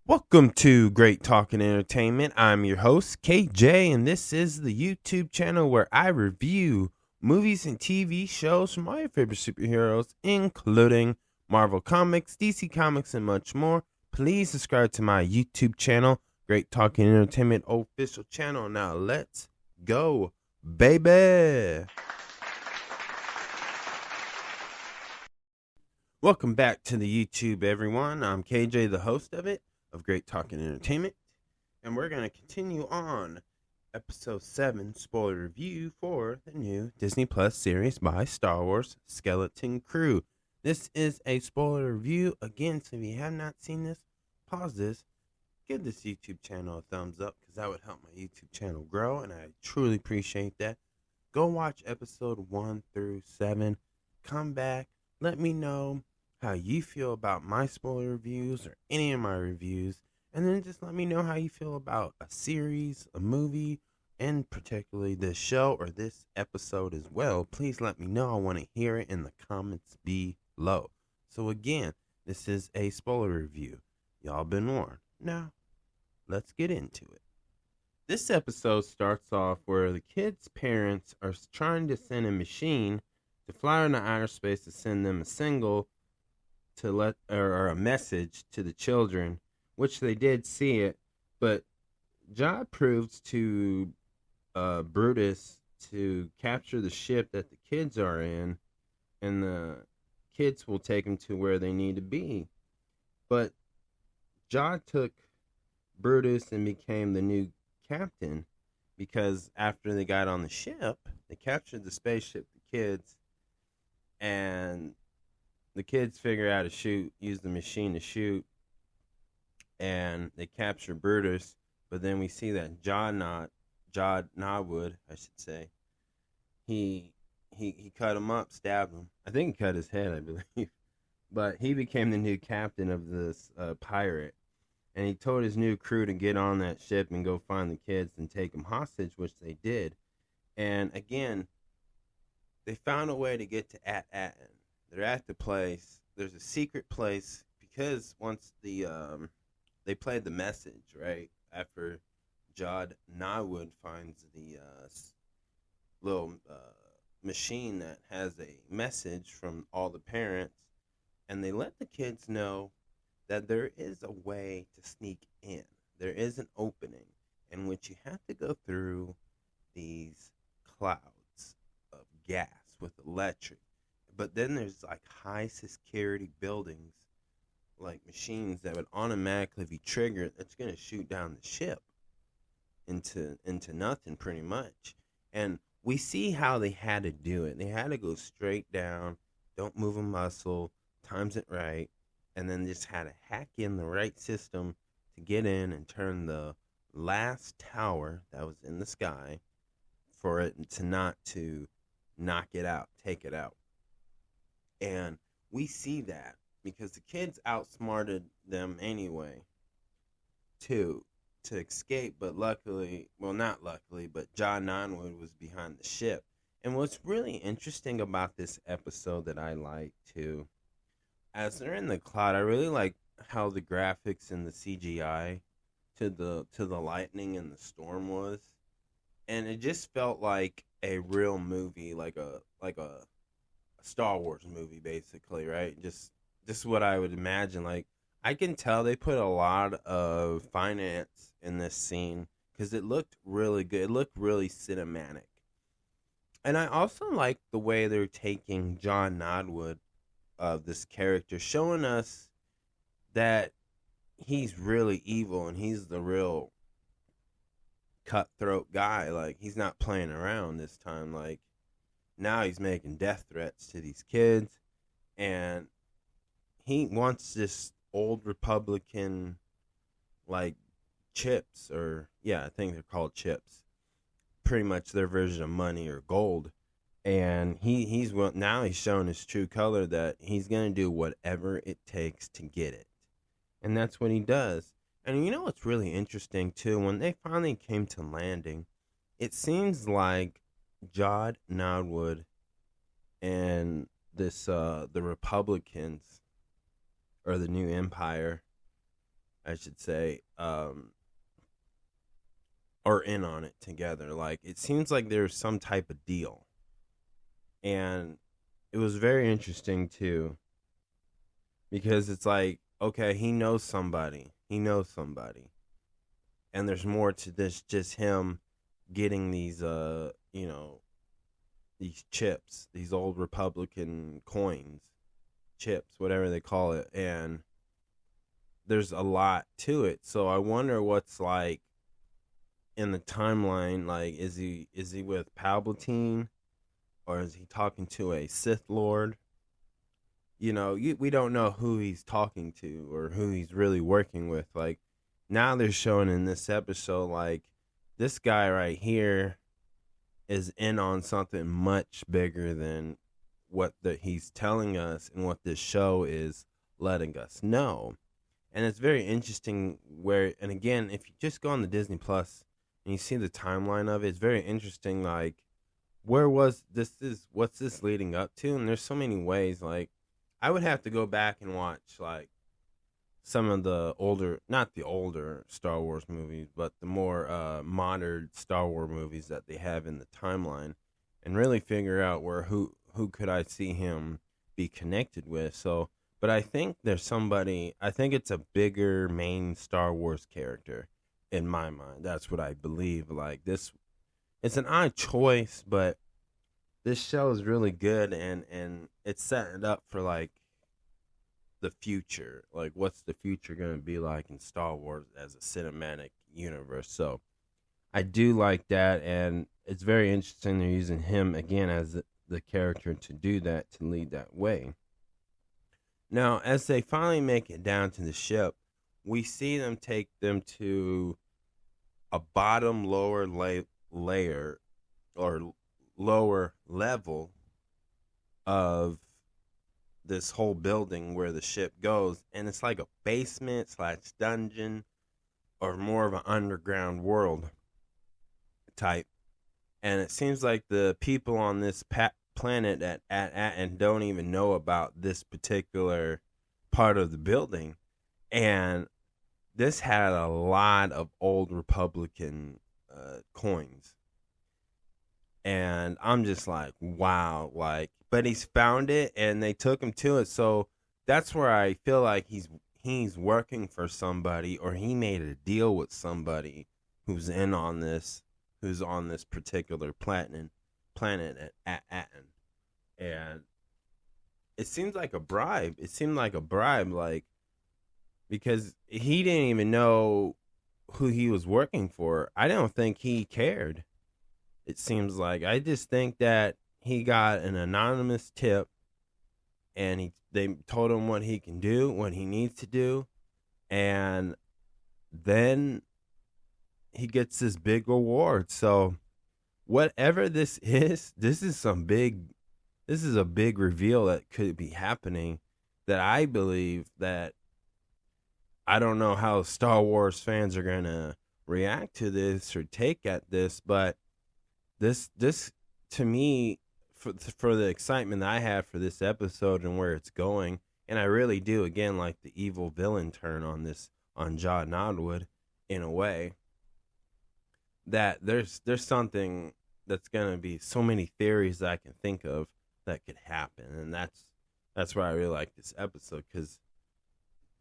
Welcome to Great Talk and Entertainment. I'm your host, KJ, and this is the YouTube channel where I review movies and TV shows from my favorite superheroes, including Marvel Comics, DC Comics, and much more. Please subscribe to my YouTube channel, Great Talk and Entertainment official channel. Now let's go, baby. Welcome back to the YouTube, everyone. I'm KJ, the host of Great Talk and Entertainment, and we're going to continue on episode 7 spoiler review for the new Disney Plus series by Star Wars Skeleton Crew. This is a spoiler review. Again, so if you have not seen this, pause this, give this YouTube channel a thumbs up because that would help my YouTube channel grow, and I truly appreciate that. Go watch episode 1 through 7, come back, let me know how you feel about my spoiler reviews or any of my reviews, and then just let me know how you feel about a series, a movie, and particularly this show or this episode as well. Please let me know. I want to hear it in the comments below. So again, this is a spoiler review. Y'all been warned. Now, let's get into it. This episode starts off where the kids' parents are trying to send a machine to fly into outer space to send them a single to let or a message to the children, which they did see it, but Jod proves to Brutus to capture the ship that the kids are in, and the kids will take them to where they need to be. But Jod took Brutus and became the new captain because after they got on the ship, they captured the spaceship, the kids, and the kids figure out how to use the machine to shoot, and they capture Brutus. But then we see that Jod Nodwood, I should say, he cut him up, stabbed him. I think he cut his head, I believe. But he became the new captain of this pirate, and he told his new crew to get on that ship and go find the kids and take them hostage, which they did. And again, they found a way to get to At-Atin. They're at the place. There's a secret place because once they played the message, right? After Jod Nodwood finds the little machine that has a message from all the parents, and they let the kids know that there is a way to sneak in. There is an opening in which you have to go through these clouds of gas with electric. But then there's like high security buildings, like machines that would automatically be triggered. That's going to shoot down the ship into nothing pretty much. And we see how they had to do it. They had to go straight down, don't move a muscle, times it right, and then just had to hack in the right system to get in and turn the last tower that was in the sky for it to knock it out, take it out. And we see that because the kids outsmarted them anyway to escape, but luckily, well, not luckily, but Jod Nodwood was behind the ship. And what's really interesting about this episode that I like too, as they're in the cloud, I really like how the graphics and the CGI to the lightning and the storm was, and it just felt like a real movie, like a Star Wars movie, basically, right? Just what I would imagine. Like, I can tell they put a lot of finance in this scene because it looked really good. It looked really cinematic. And I also like the way they're taking Jod Nodwood, this character, showing us that he's really evil and he's the real cutthroat guy. Like, he's not playing around this time. Like, now he's making death threats to these kids, and he wants this old Republican, like, chips, or, yeah, I think they're called chips. Pretty much their version of money or gold. And now he's showing his true color that he's going to do whatever it takes to get it. And that's what he does. And you know what's really interesting, too? When they finally came to landing, it seems like Jod Nodwood and the Republicans, or the New Empire, I should say, are in on it together. Like, it seems like there's some type of deal. And it was very interesting too, because it's like, okay, he knows somebody. He knows somebody. And there's more to this, just him getting these these chips, these old Republican coins, chips, whatever they call it, and there's a lot to it. So I wonder what's like in the timeline. Like, is he with Palpatine, or is he talking to a Sith Lord? We don't know who he's talking to or who he's really working with. Like, now they're showing in this episode, like, this guy right here is in on something much bigger than what he's telling us and what this show is letting us know. And it's very interesting and again, if you just go on the Disney Plus and you see the timeline of it, it's very interesting. Like, what's this leading up to? And there's so many ways. Like, I would have to go back and watch, like, some of the not the older Star Wars movies, but the more modern Star Wars movies that they have in the timeline, and really figure out who could I see him be connected with. So, but I think I think it's a bigger main Star Wars character in my mind. That's what I believe. Like, it's an odd choice, but this show is really good, and it's setting it up for, like, the future. Like, what's the future going to be like in Star Wars as a cinematic universe? So I do like that, and it's very interesting they're using him again as the character to do that, to lead that way. Now, as they finally make it down to the ship, we see them take them to a bottom lower layer or lower level of this whole building where the ship goes, and it's like a basement / dungeon, or more of an underground world type. And it seems like the people on this planet at and don't even know about this particular part of the building. And this had a lot of old Republican coins. And I'm just like, wow, like, but he's found it and they took him to it. So that's where I feel like he's working for somebody, or he made a deal with somebody who's on this particular planet at Aten. And it seems like a bribe. It seemed like a bribe, like, because he didn't even know who he was working for. I don't think he cared. It seems like, I just think that he got an anonymous tip, and they told him what he can do, what he needs to do, and then he gets this big reward. So whatever this is a big reveal that could be happening, that I believe that, I don't know how Star Wars fans are going to react to this or take at this, but this to me, for the excitement that I have for this episode and where it's going, and I really do, again, like the evil villain turn on John Nodwood, in a way, that there's something that's going to be so many theories that I can think of that could happen. And that's why I really like this episode, because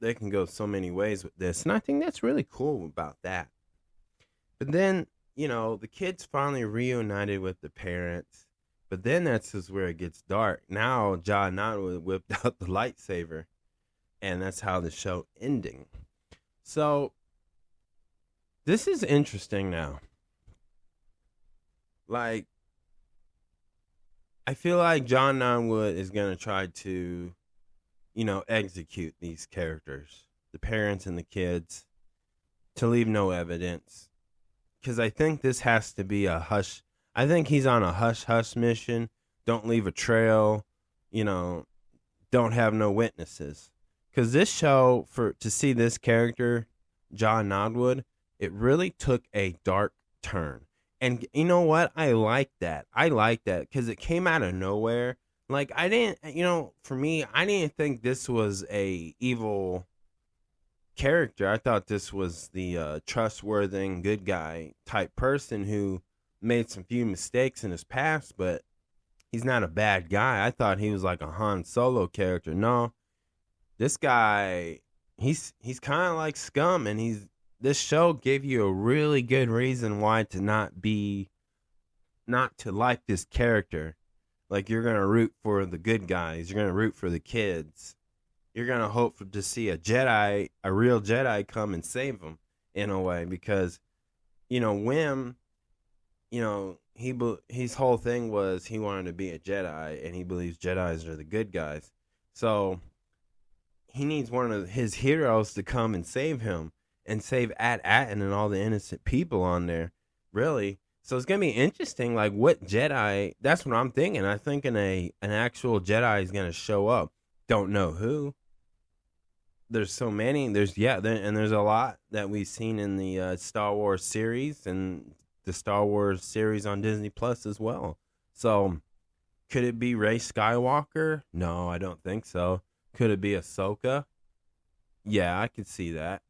they can go so many ways with this, and I think that's really cool about that. But then, the kids finally reunited with the parents, but then that's just where it gets dark. Now John Nodwood whipped out the lightsaber, and that's how the show ending. So this is interesting now. Like, I feel like John Nodwood is going to try to, execute these characters, the parents and the kids, to leave no evidence. Because I think this has to be a hush. I think he's on a hush-hush mission. Don't leave a trail. Don't have no witnesses. Because this show, to see this character, John Nodwood, it really took a dark turn. And you know what? I like that. Because it came out of nowhere. Like, I didn't, for me, I didn't think this was a evil character. I thought this was the trustworthy and good guy type person who made some few mistakes in his past, but he's not a bad guy. I thought he was like a Han Solo character. No, this guy, he's kind of like scum, and this show gave you a really good reason why to not to like this character. Like, you're gonna root for the good guys. You're gonna root for the kids. You're gonna hope to see a real Jedi, come and save them in a way, because Wim, his whole thing was he wanted to be a Jedi, and he believes Jedis are the good guys. So he needs one of his heroes to come and save him and save At-Atin and all the innocent people on there, really. So it's going to be interesting, like, what Jedi, that's what I'm thinking. I'm thinking an actual Jedi is going to show up. Don't know who. There's so many. There's a lot that we've seen in the Star Wars series and the Star Wars series on Disney Plus as well. So could it be Rey Skywalker? No, I don't think so. Could it be Ahsoka? Yeah, I could see that.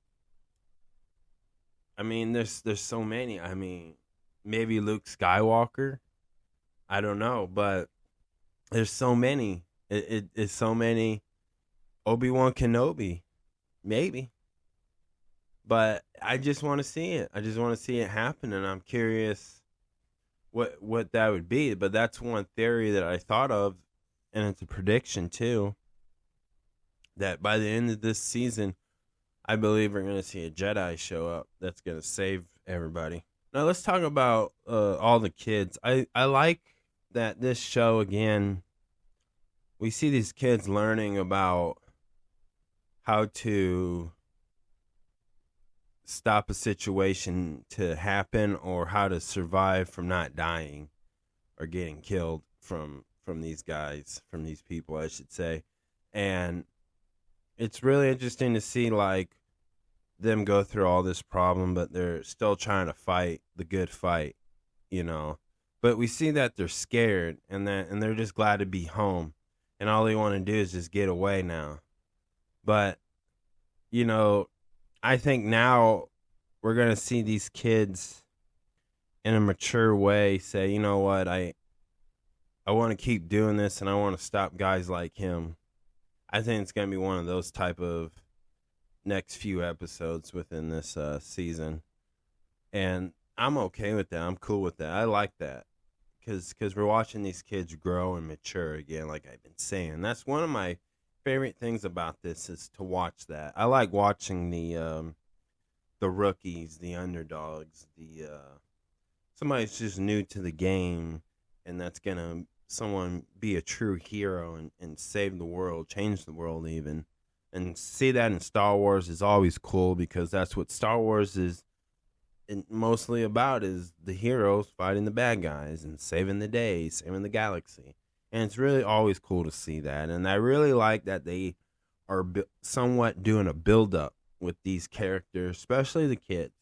I mean, there's so many. I mean, maybe Luke Skywalker. I don't know, but there's so many. It's so many. Obi-Wan Kenobi, maybe. But I just want to see it. I just want to see it happen, and I'm curious what that would be. But that's one theory that I thought of, and it's a prediction too, that by the end of this season, I believe we're going to see a Jedi show up that's going to save everybody. Now let's talk about all the kids. I like that this show, again, we see these kids learning about how to stop a situation to happen, or how to survive from not dying or getting killed from these guys, from these people, I should say. And it's really interesting to see, like, them go through all this problem, but they're still trying to fight the good fight, But we see that they're scared, and they're just glad to be home, and all they want to do is just get away now. But I think now we're going to see these kids in a mature way say, you know what, I want to keep doing this, and I want to stop guys like him. I think it's going to be one of those type of next few episodes within this season. And I'm okay with that. I'm cool with that. I like that. Because we're watching these kids grow and mature again, like I've been saying. That's one of my favorite things about this, is to watch that. I like watching the rookies, the underdogs, somebody's just new to the game, and that's gonna someone be a true hero and save the world, change the world even. And see that in Star Wars is always cool, because that's what Star Wars is mostly about, is the heroes fighting the bad guys and saving the day, saving the galaxy. And it's really always cool to see that. And I really like that they are somewhat doing a build-up with these characters, especially the kids.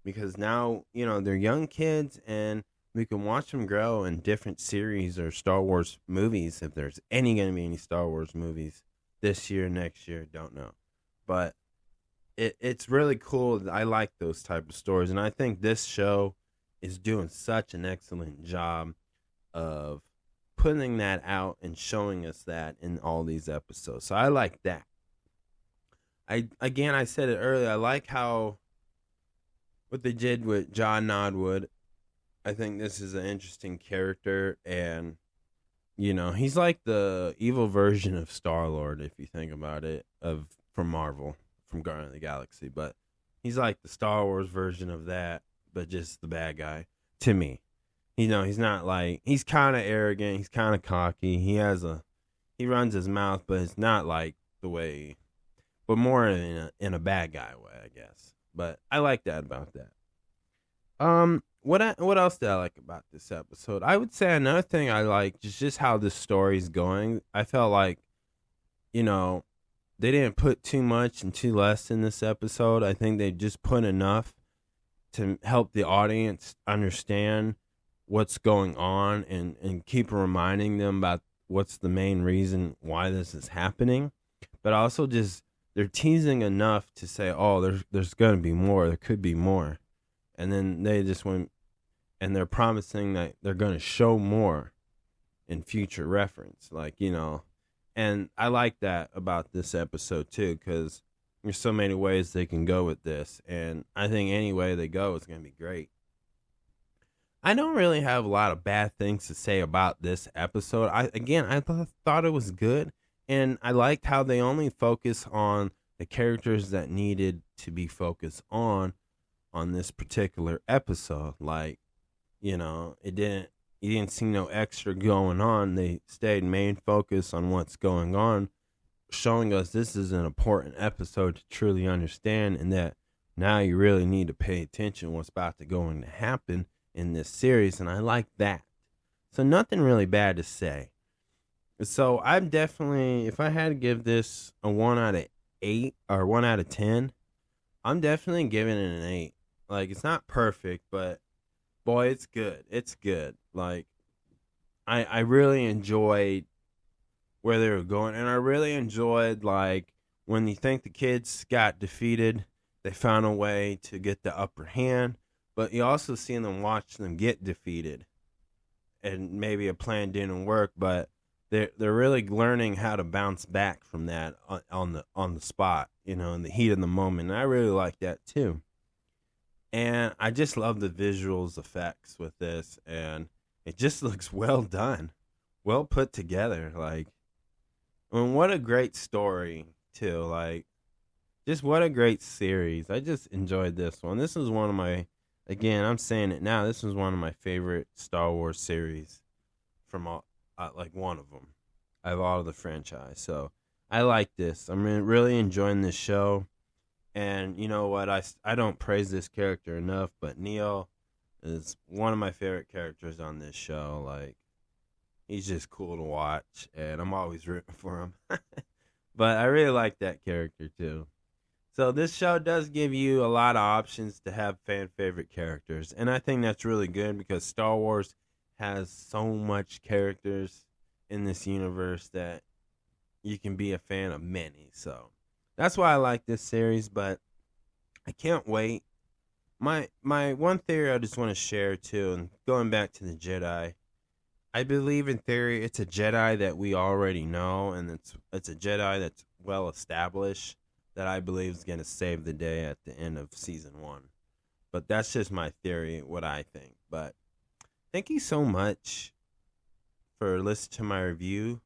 Because now, they're young kids, and we can watch them grow in different series or Star Wars movies, if there's going to be any Star Wars movies this year, next year, don't know. But it's really cool. I like those type of stories. And I think this show is doing such an excellent job of putting that out and showing us that in all these episodes. So I like that. I said it earlier, I like how what they did with John Nodwood. I think this is an interesting character, and he's like the evil version of Star-Lord, if you think about it, from Marvel, from Guardians of the Galaxy. But he's like the Star Wars version of that, but just the bad guy, to me. He's not like, he's kind of arrogant, he's kind of cocky, he runs his mouth, but it's not like the way, but more in a bad guy way, I guess. But I like that about that. What else did I like about this episode? I would say another thing I like is just how the story's going. I felt like, they didn't put too much and too less in this episode. I think they just put enough to help the audience understand what's going on, and keep reminding them about what's the main reason why this is happening. But also just they're teasing enough to say, oh, there's going to be more. There could be more. And then they just went, and they're promising that they're going to show more in future reference. Like, and I like that about this episode too, because there's so many ways they can go with this. And I think any way they go is going to be great. I don't really have a lot of bad things to say about this episode. I thought it was good, and I liked how they only focus on the characters that needed to be focused on this particular episode. Like, it didn't you didn't see no extra going on. They stayed main focus on what's going on, showing us this is an important episode to truly understand, and that now you really need to pay attention what's about to going to happen in this series, and I like that. So nothing really bad to say. So I'm definitely, if I had to give this a 1 out of 8 or 1 out of 10, I'm definitely giving it an 8. Like, it's not perfect, but boy, it's good. It's good. Like, I really enjoyed where they were going, and I really enjoyed, like, when you think the kids got defeated, they found a way to get the upper hand. But you also see them watch them get defeated, and maybe a plan didn't work, but they're really learning how to bounce back from that on the spot, in the heat of the moment. And I really like that too. And I just love the visuals effects with this, and it just looks well done, well put together. Like, what a great story too. Like, just what a great series. I just enjoyed this one. This is one of my, again, I'm saying it now, this was one of my favorite Star Wars series from all, like one of them, out of all of the franchise. So I like this. I'm really enjoying this show. And you know what? I don't praise this character enough, but Neo is one of my favorite characters on this show. Like, he's just cool to watch, and I'm always rooting for him. But I really like that character too. So this show does give you a lot of options to have fan favorite characters. And I think that's really good because Star Wars has so much characters in this universe that you can be a fan of many. So that's why I like this series, but I can't wait. My one theory I just want to share too, and going back to the Jedi, I believe in theory it's a Jedi that we already know, and it's a Jedi that's well established, that I believe is going to save the day at the end of season 1. But that's just my theory, what I think. But thank you so much for listening to my review.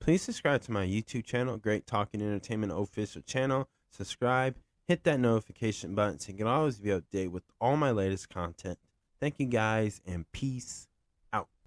Please subscribe to my YouTube channel, Great Talk and Entertainment official channel. Subscribe, hit that notification button so you can always be updated with all my latest content. Thank you guys, and peace.